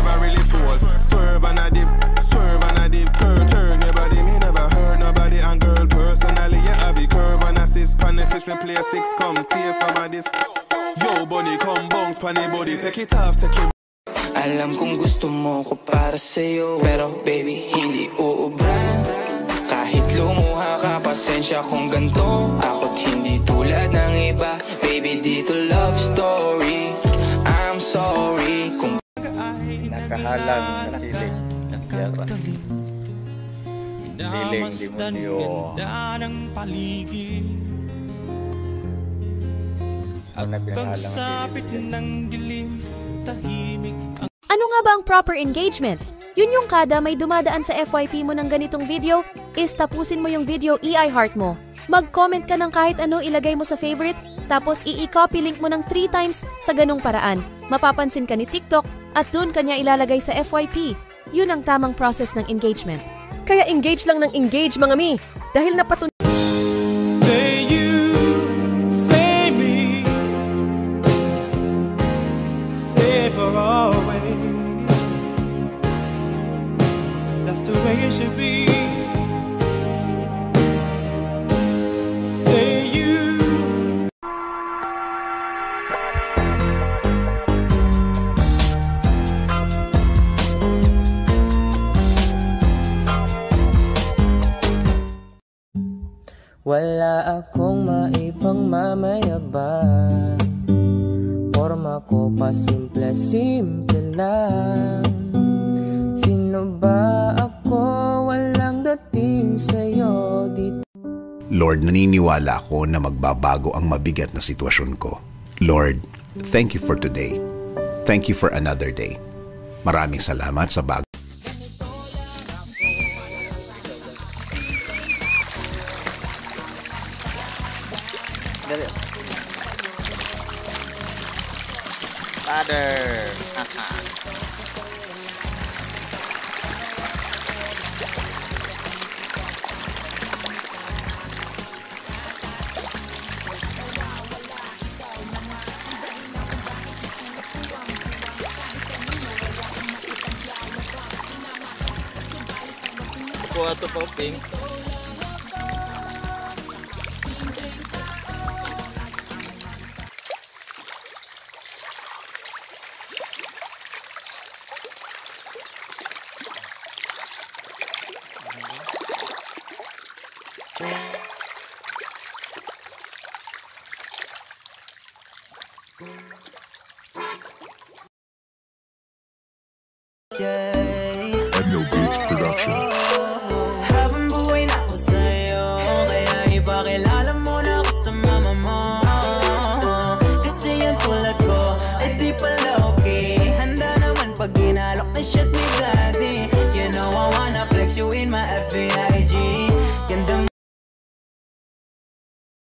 never really fall. Swerve and a dip, turn your body, me never hurt nobody. And girl, personally, you have the curve and assist. Pan the fish, me play 6, come taste some of this. Yo, bunny, come bounce, pan the body, take it off, take it. Alam kong gusto mo ko para sa'yo, pero baby, hindi uubra. Kahit lumuha ka, pasensya kung ganto. Ako't hindi tulad ng iba. Baby, dito love story. I'm sorry kung nakahalang na siling ng tierra. Siling demonyo. Ang nagpagsapit ng dilim, tahimik. Ano nga ba ang proper engagement? Yun yung kada may dumadaan sa FYP mo ng ganitong video, is tapusin mo yung video, i-heart mo. Mag-comment ka ng kahit ano, ilagay mo sa favorite, tapos i-copy link mo ng 3 times sa ganung paraan. Mapapansin ka ni TikTok at dun kanya ilalagay sa FYP. Yun ang tamang process ng engagement. Kaya engage lang ng engage mga mi, dahil napatunayan. Say you, say me, say for always. That's the way it should be. Say you. wala akong maipang mamayabang. Forma ko pa simple-simple lang. Sino ba ako? Walang dating sa'yo dito. Lord, naniniwala ako na magbabago ang mabigat na sitwasyon ko. Lord, thank you for today. Thank you for another day. Maraming salamat sa bago. Father. Kuha ito po, pink. Edno Beats Production. Habang buhay na ako sa'yo, kaya ipakilala